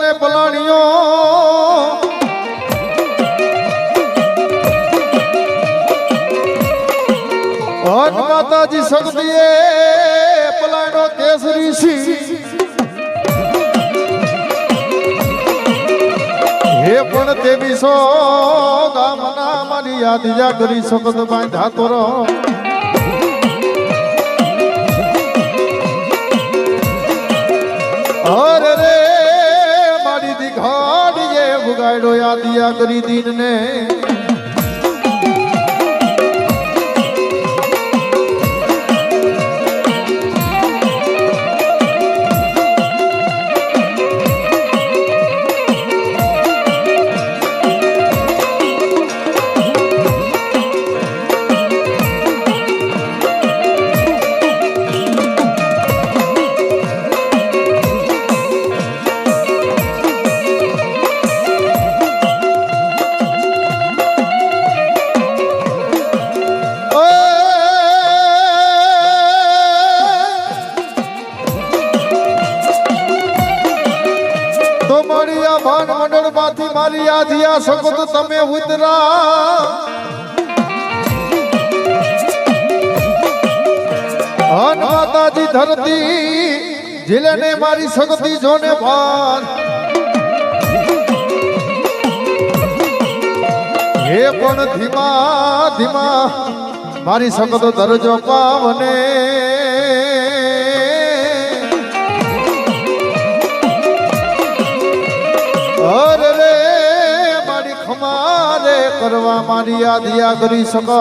ને પલાણીઓ માતાજી શક્તિએ પલાણો કેસરી સી હે પણ તે વિસો ગામના મારી યાદ જા કરી શકત બાંધાતો રહો અરે રે મારી દીઘાડીએ ભુગાડો યાદિયા કરી દીન ને મારી યાદિયા શકત તમે ઉતરા અન માતાજી ધરતી જીલેને મારી શક્તિ જોને ભાન હે પણ ધીમા ધીમા મારી શકત દરજો પાવને અરે રે મારી ખમારે કરવા મારી યાદિયા કરી શકો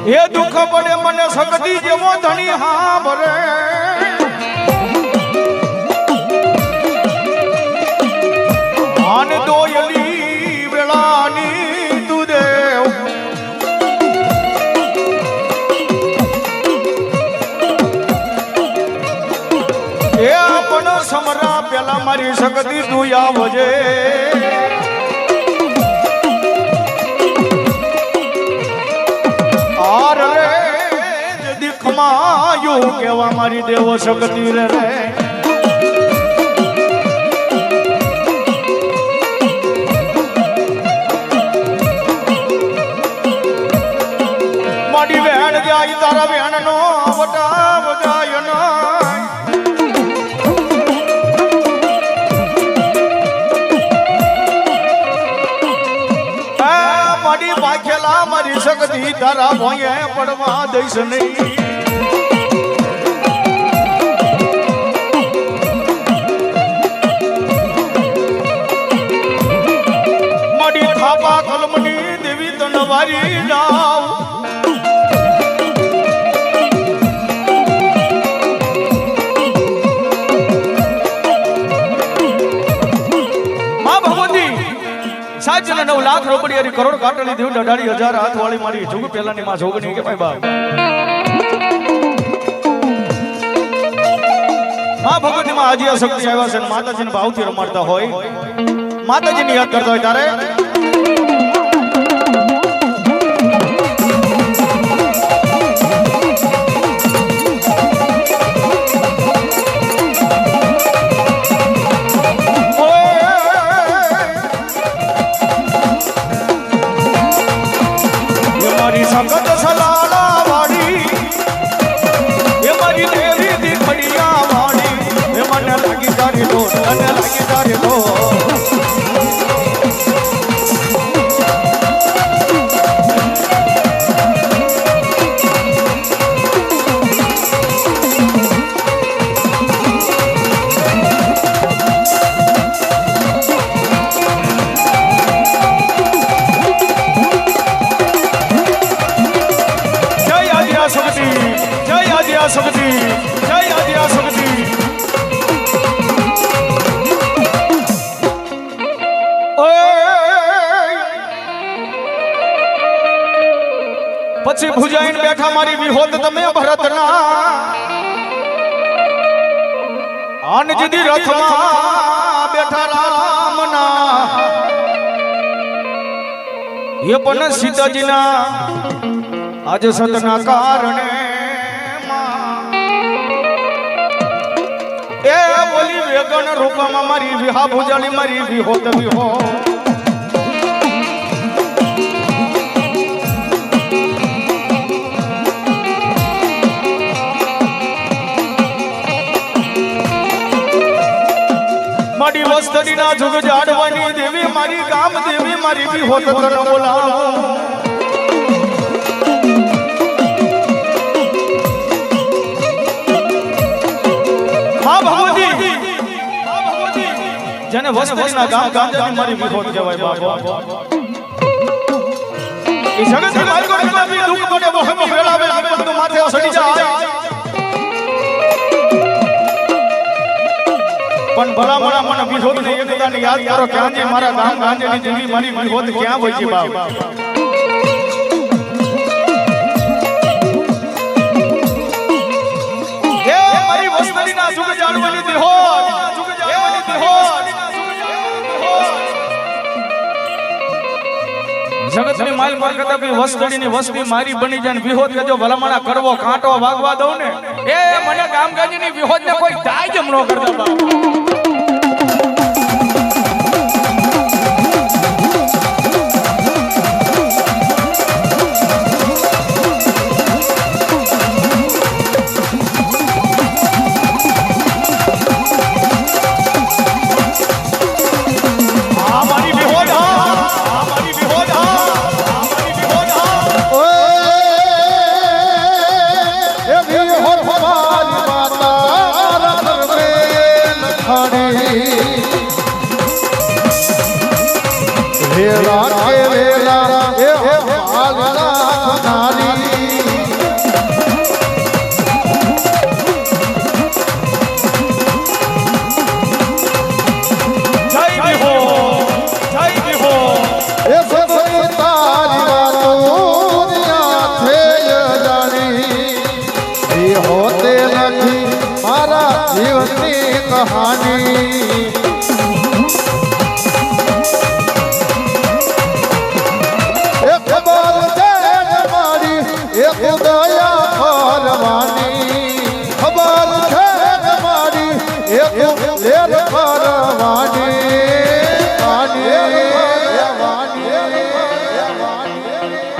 એ દુઃખ પડે મને શક્તિ જેવો ધણી હા ભરે આને દોયલી વેળાની તું દેવ એ આપણ સમરા પેલા મારી શક્તિ તું આવજે કેવા મારી દેવો શક્તિ રે મારી બહેન જાય તારા બહેન નો વટા વગાય મારી વાખેલા મારી શક્તિ તારા ભોયે પડવા દઈશ નહીં કલમની દેવી તનવારી જાવ માં ભગવતી 7 લાખ રૂપિયા કરોડ કાટલી દેવ 18,000 હાથ વાળી મારી જોગ પેલાની માં જોગણી કે ભાઈ બાપ માં ભગવતી માં આજે આ શક્તિ આવ્યા છે માતાજીને ભાવથી રમાડતા હોય માતાજીને યાદ કરતા હોય તારે સખત સલાલા વાળી એ મારી દેવી દીકડિયા વાળી એ મને લાગી તારી દો મને લાગી તારી દો શક્તિ જય આદ્યા શક્તિ પછી ભુજાઈને બેઠા મારી વિહોત તમે ભરતના આનજદી રથમાં બેઠા રામના એ પણ સીતાજીના આજ સતના કારણે એ બોલી વેગન રૂપમાં મારી વિહા ભુજાલી મારી વિહોત વિહો મારી વસ્તડીના જુગ જાડવાની દેવી મારી ગામ દેવી મારી વિહોત તન બોલાવો જેને વસ્તડીના ગામ ગાંજાની મારી વિહોત કહેવાય બાબા એ જગતની માર્ગો કદાપી દુઃખ પડે વહમી વેળાવે આપણ તો માથે સડી જાય પણ ભલામણા મને વિહોત ને એકદાને યાદ કરો ક્યાં જે મારા ગામ ગાંજાની દેવી મારી વિહોત ક્યાં હોય છે બાપ એ મારી વસ્તડીના સુખ જાણવાની વિહોત જગતની માલ માર કરતા બી વસ્તડીની વસ્તી મારી બની જાય વિહોત કે જો ભલામણા કરવો કાંટો વાગવા દઉં ને એ મને ગામ ગાંજીની વિહોત ને કોઈ દાય જ ન કરતા બાપ વેલા કે વેલા એ ભાગના નારી જય વિહો એ સભઈ તારી વાતો છે જાણી એ હોતે નથી મારા જીવનની કહાની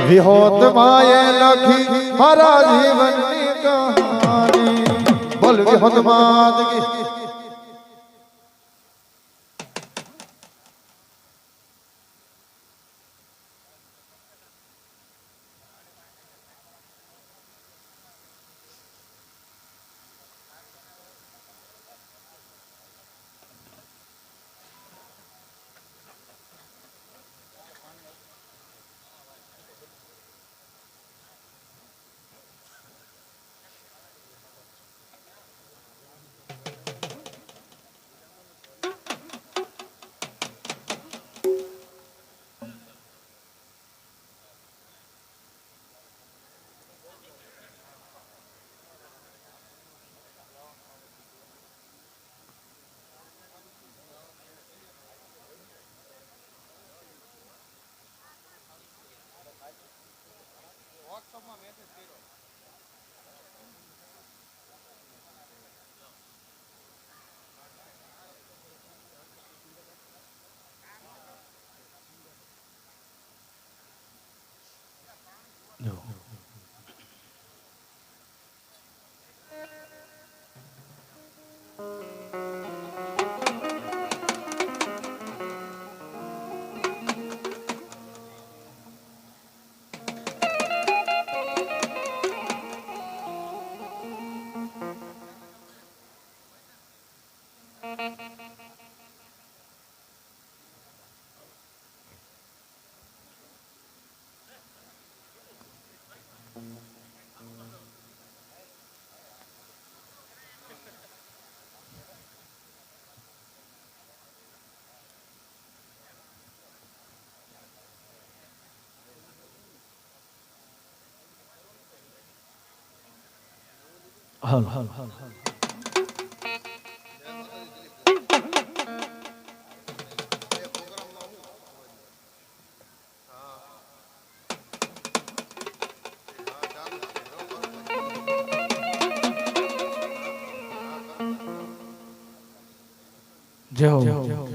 વિહોત માએ લખી મારા જીવનની કહાની બોલ વિહોત માત કી હાલ જય હો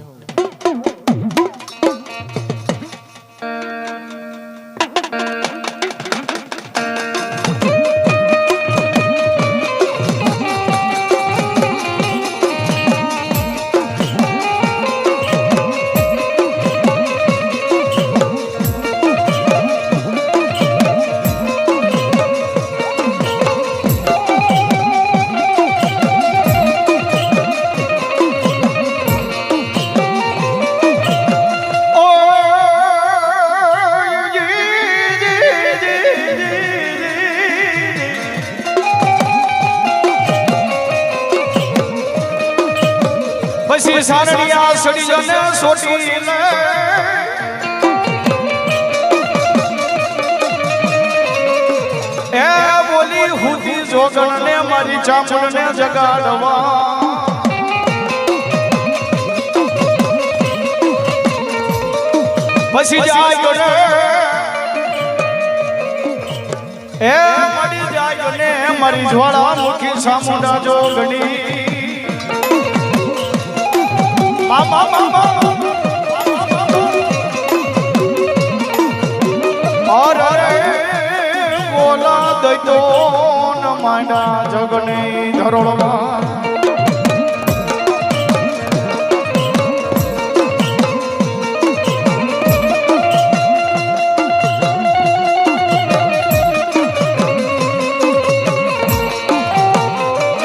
પછી સારડિયા સડી જને સોટી લે એ બોલી હુતી જોગણ ને મારી ચામડ ને જગાડવા પછી જાય ને એ મળી જાય ને મારી જ્વાળા મુખી સામુંડા જોગણી મામા મામા અરે બોલા દઈતો ન માંડા જગને ધરોળમાં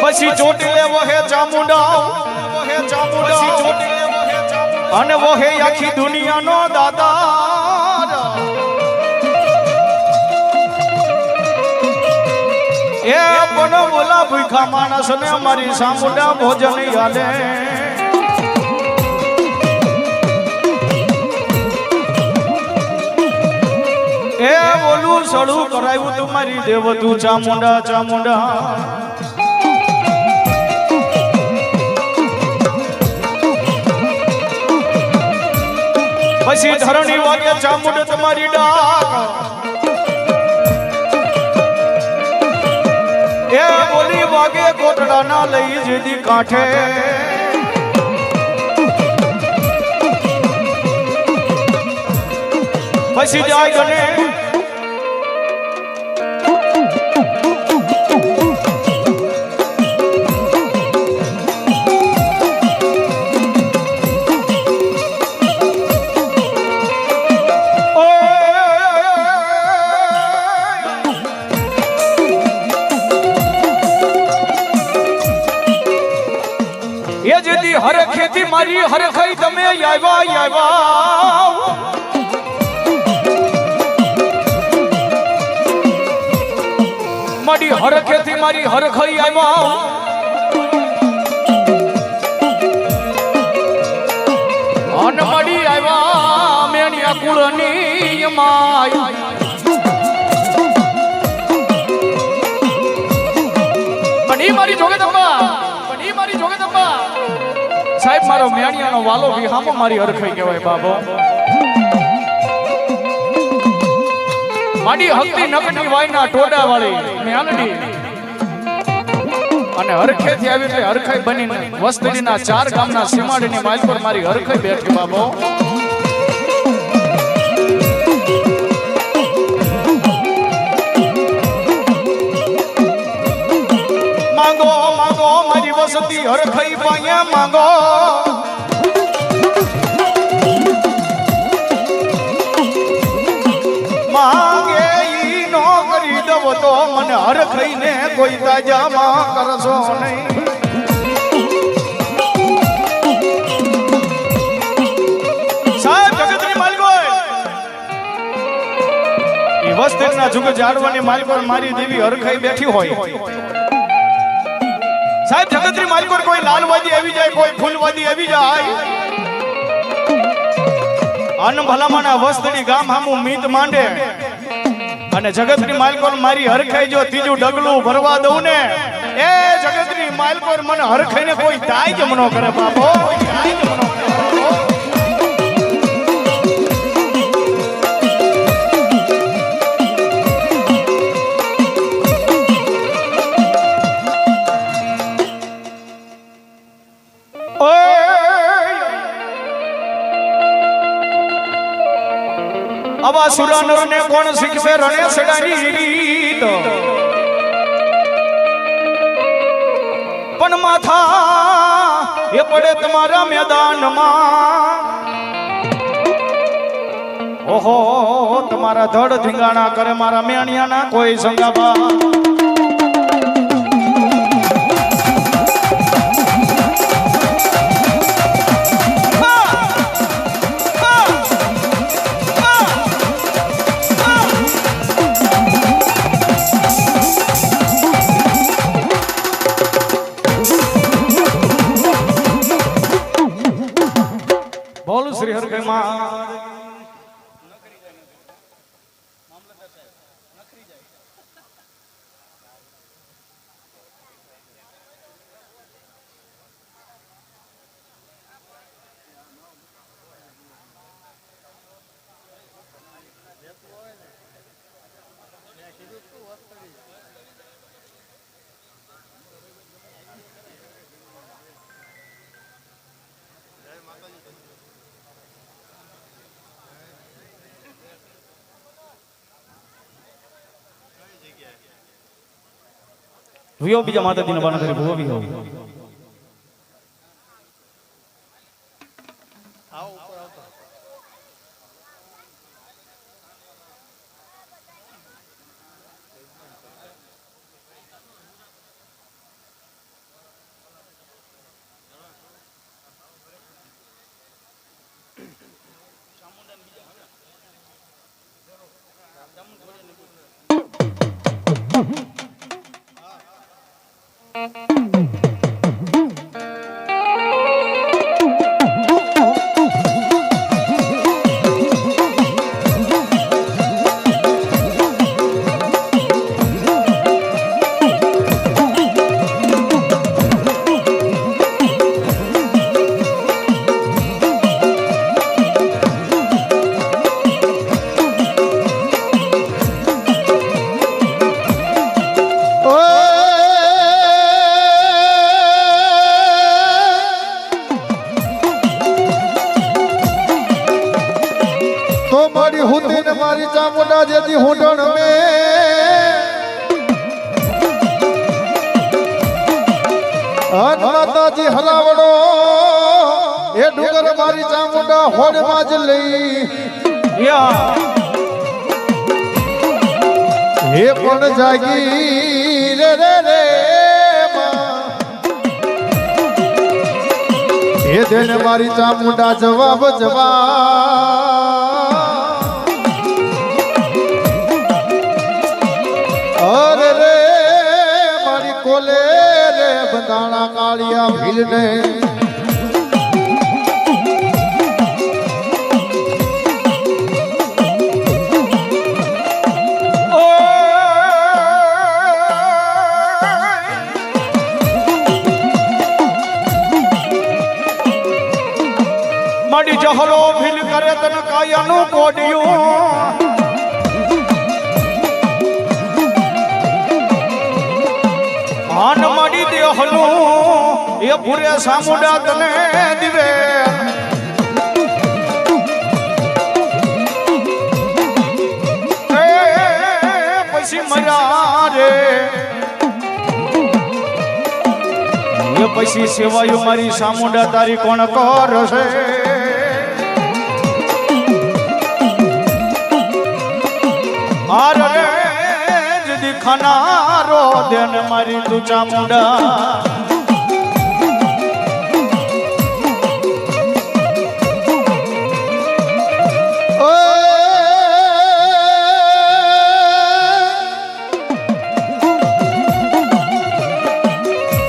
પછી ચોટી લેવો હે ચામુંડા અને વો હે આખી દુનિયાનો દાદા એ પણ બોલા ભૂખા માણસ ને મારી સામુંડા ભોજન યાલે એ બોલું સડું કરાવ્યું તું મારી દેવ તું ચામુંડા ચામુંડા પછી ધરણી વાગે ચામુંડ તમારી ડાક એ બોલી વાગે કોટડા ના લઈ જેદી કાંઠે પછી જાય ગને એ જેદી હર ખેતી મારી હર ખાઈ તમે આવ્યા મારી હર ખેતી મારી હર ખાઈ આવ્યા અન મડી આવ્યા મેણિયા કુળની માય બની મારી જોગદંબા સાહેબ મારો મેણિયાનો વાલો વિહામો મારી હરખાઈ કહેવાય બાબો માડી હકતી નકની વાયના ટોડા વાળી મેલડી અને હરખેથી આવી એટલે હરખાઈ બનીને વસ્તીના 4 ગામના સીમાડીની માલ પર મારી હરખાઈ બેઠી બાબો માંગો માંગો મારી વસતી હરખાઈ પાયા માંગો માંગે ઈ નો કરી દવ તો મને હરખાઈને કોઈ તાજામાં કરશો નહીં સાહેબ જગતની માલકોય ઈ વસ્તીના જુગ જાડવાની માલકોર મારી દેવી હરખાઈ બેઠી હોય સાહેબ જગતની માલકોર કોઈ લાલવાદી આવી જાય કોઈ ફૂલવાદી આવી જાય અન ભલામણા વસ્તડી ગામ હામું મીત માંડે અને જગતની માલકોર મારી હરખાઈ જો ત્રીજું ડગલું ભરવા દઉં ને એ જગતની માલ પર મને હરખાઈને કોઈ દાય જ મનો કરે બાપો, કોઈ દાય જ મનો કરે બાપો. આવા સુરાનર ને કોણ શીખવે રણે સડાની રીત, પણ માથા એ પડે તમારા મેદાનમાં. ઓહો તમારા ધડ ધીંગાણા કરે મારા મેણિયાના કોઈ સંગાબા. બોલ શ્રી હરિ માં. વિયો બીજા માતાજીના બાના કરી ભૂવો વિયો. મારી ચામુંડા જેથી હોટણ મે માતાજી હલાવડો એ ડુંગર મારી ચામુંડા હોડમાં જ લઈ હે પણ જાગી રે રે રે હે દેને મારી ચામુંડા જવાબ અરે રે મારી કોલે રે બંધાણા કાળિયા ભીલને મારી જહલો ભીલ કરે તન કાયાનું કોડિયું આન મારી દેહનું એ પૂરે સામુડા તને દિવે પછી મર્યા રે એ પછી સેવાયું મારી સામુડા તારી કોણ કરશે આરે જદી ખનારો દેન મારી તું ચામુંડા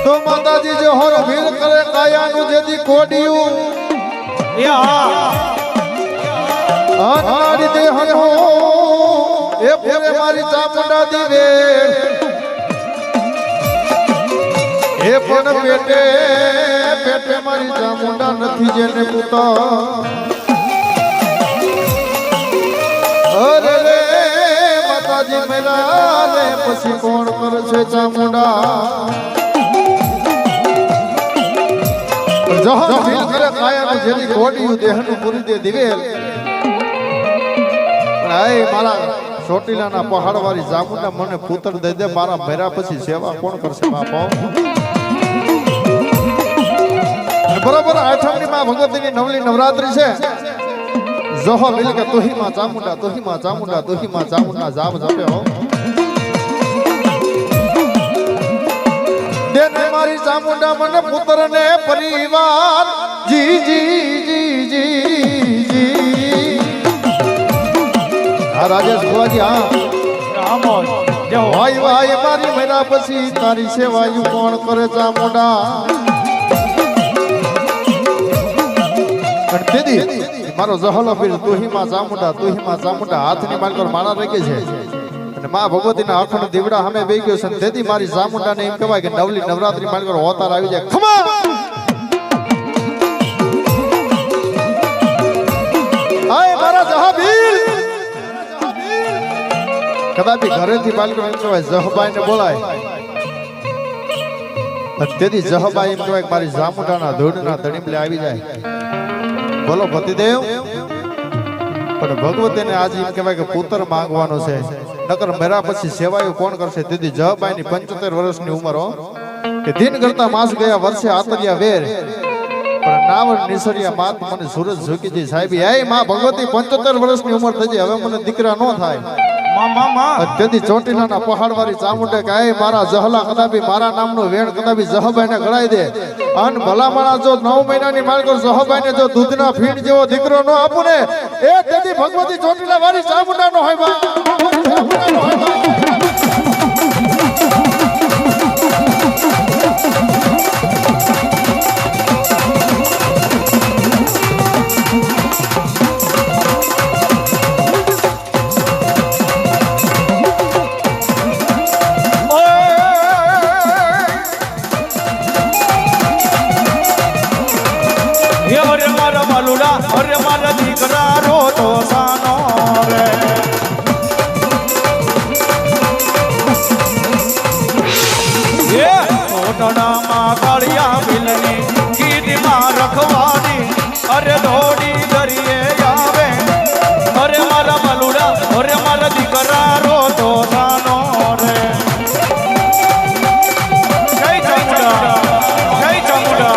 તો માતાજી જે હોર ભીર કરે કાયાનું જેથી કોડિયું મારી દેહ હો એ પૂરે મારી ચામુંડા દીવે હે પણ પેટે પેટે મારી ચામુંડા નથી જેને પુતા અરે રે માતાજી મેરા રે પછી કોણ કરશે ચામુંડા જહર દિલ કરે કાયાનું જેની કોડીયું દેહનું પૂરી દે દિવેલ પણ આય મારા ચોટીલાના પહાડવાળી ચામુંડા મને પુત્ર દઈ દે મારા મેરા પછી સેવા કોણ કરશે બાપો બરોબર આઠમની માં ભગવતીની નવલી નવરાત્રી છે જહો મિલ કે તુહી માં ચામુંડા તુહી માં ચામુંડા તુહી માં ચામુંડા જાપ જપે હો દેને મારી ચામુંડા મને પુત્ર ને પરિવાર જી જી જી જી જી હા રાજેશ ભુવાજી હા ભાઈ ભાઈ મારી મેરા પછી તારી સેવાયું કોણ કરે ચામુંડા દીદી મારો જહલો પીર તુહી માં ચામુંડા હાથની માલકર માળા રાખે છે અને માં ભગવતીના અખંડ દીવડા સામે બેહી ગયો છે તેથી મારી ચામુંડાને એમ કહેવાય કે નવલી નવરાત્રી માલકર હોતાર આવી જાય ખમા આય મારા જહાબીર કદાપી ઘરેથી માલકર એમ કહેવાય જહબાઈને બોલાય તેથી જહબાઈ એમ કહેવાય મારી ચામુંડાના ધૂળના તડીમલે આવી જાય બોલો પતિદેવ પણ ભગવતીને આજે એમ કહેવાય કે પુત્ર માંગવાનો છે નકર મેરા પછી સેવાયું કોણ કરશે તેથી જહબાઈની 75 વર્ષની ઉંમર હો કે દિન કરતા માસ ગયા વર્ષે આતરિયા વેર પણ નાવર નિસરિયા માત મને સૂરજ ઝુકીજી સાહેબી હે માં ભગવતી 75 વર્ષની ઉંમર થઈ હવે મને દીકરા ન થાય તેથી ચોટીલાના પહાડવાળી ચામુંડે કે હે મારા જહલા કદાપી મારા નામનું વેણ કદાપી જહબાઈને ગળાઈ દે અન ભલામણા જો 9 મહિનાની માલકર જહબાઈને જો દૂધના ફીણ જેવો દીકરો ન આપું ને એ તેથી ભગવતી ચોટીલા વાળી ચામુંડા નો હોય બા અરે મારા દીકરા રોતો સાનો રે એ ઓટડામાં કાળિયા બિલની કીધીમાં રખવાડી અરે દોડી દરિયે આવે અરે મારા મલુડા અરે મારા દીકરા રોતો સાનો રે જય ચામુંડા જય ચામુંડા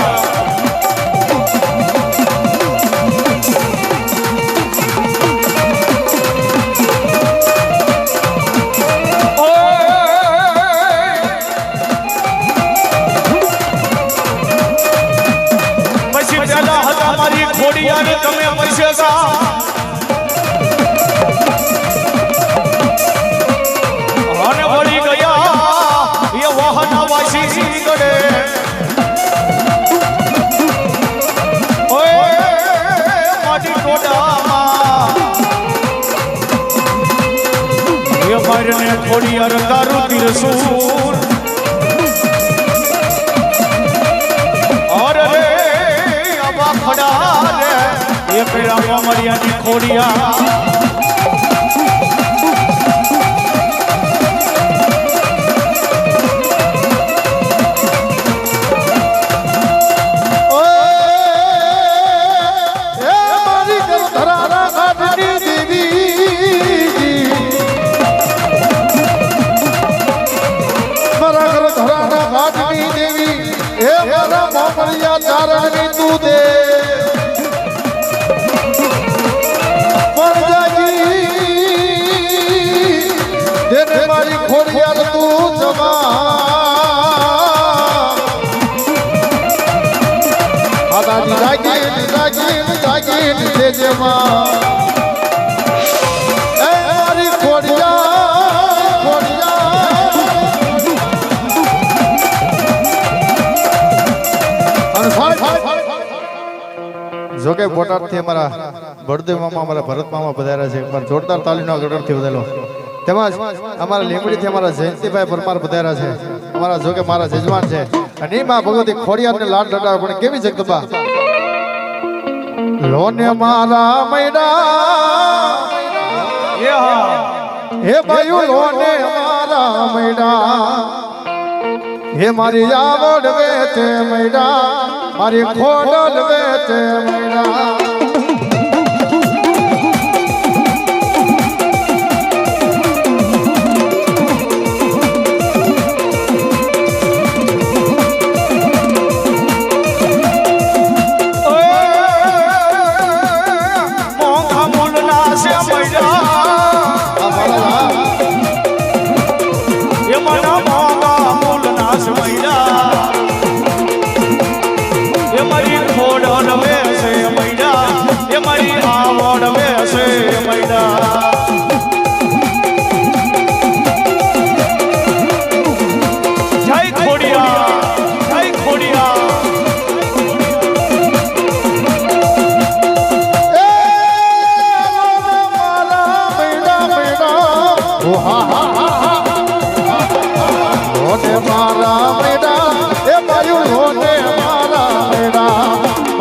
ખોડિયાને તમે પૈસા અને વળી ગયા એ વાહના વાસી ગડે ઓય મારી ટોડામાં એ મારને ખોડિયાર તારું તિરસુર અરે રે અબા ખડા એ પેલા મરિયાની ખોડિયા ચારણની તું દે દેને મારી ખોડિયાર તું જમા આદાની જાગીન દેજે માં એ મારી ખોડિયાર જોકે બોટાદથી અમારા બળદેવ મામા અમારા ભરત મામા પધાર્યા છે અમારા જોરદાર તાલીનો ગઢથી વધેલો તેમજ અમારા લીંબડીથી અમારા જયંતિભાઈ પરમાર પધાર્યા છે અમારા જોકે મારા જજમાન છે અને એમાં ભગવતી ખોડિયારને લાડ લડાવે પણ કેવી જગદંબા લોને મારા મૈડા એ હા હે ભાઈઓ લોને મારા મૈડા હે મારી આવડ વેચે મૈડા મારી ખોડલ વેચે મૈડા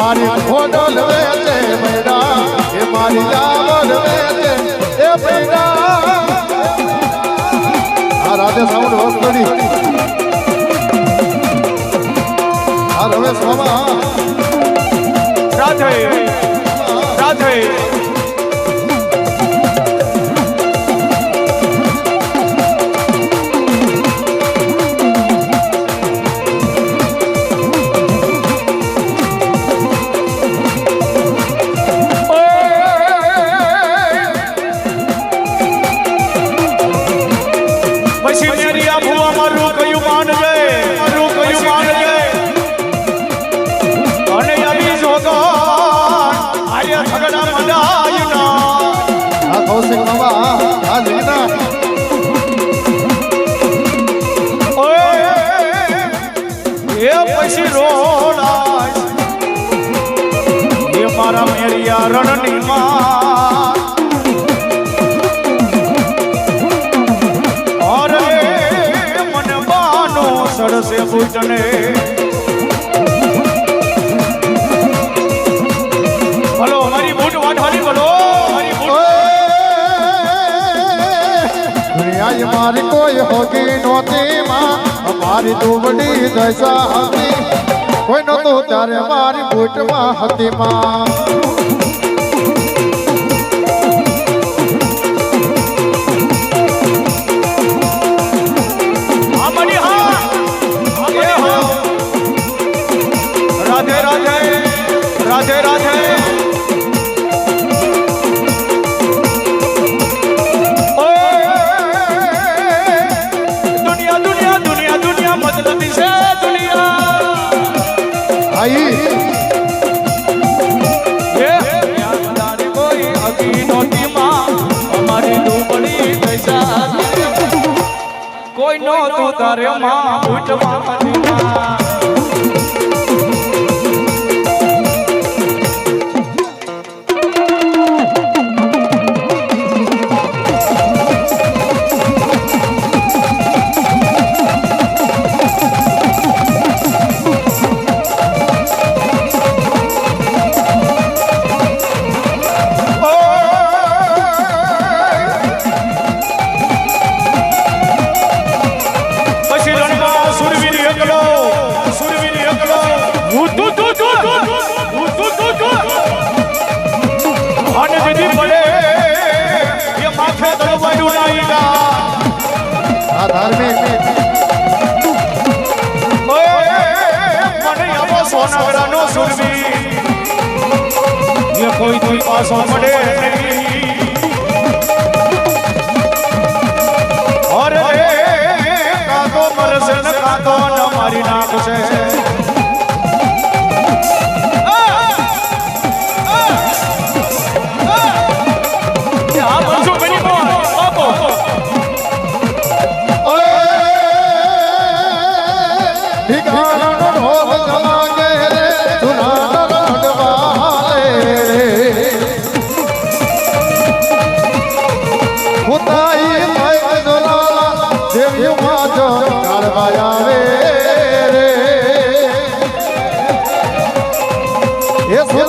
મારી ખોડલ વેચે મૈડા એ મારી આવડ વેચે એ મૈડા આ રાધે સાઉન્ડ વસ્તુની આ રવે સ્વામા રાધે રાધે કૌશિક મામા આ લીધા એ પછી રોલાય એ મારા મેરિયા રણની માં અરે મને બાનો સડસે પૂછને ભલો મારી બૂટ વાઢવાની ભલો મારી કોઈ હોગી નહોતી માં મારી દુબડી દશા હતી કોઈ નહોતું ત્યારે મારી બૂટમાં હતી માં રાધે રાધે રાધે રાધે કોઈ નો તું તારે માં ઉઠમાં સોનાવડા નો સુરવી કોઈ કોઈ પાસો મળે અરે કાતો મરશે ને કાતો ન મારી નાખશે દેવ્યું માજો કાળવા આવે રે એ સુર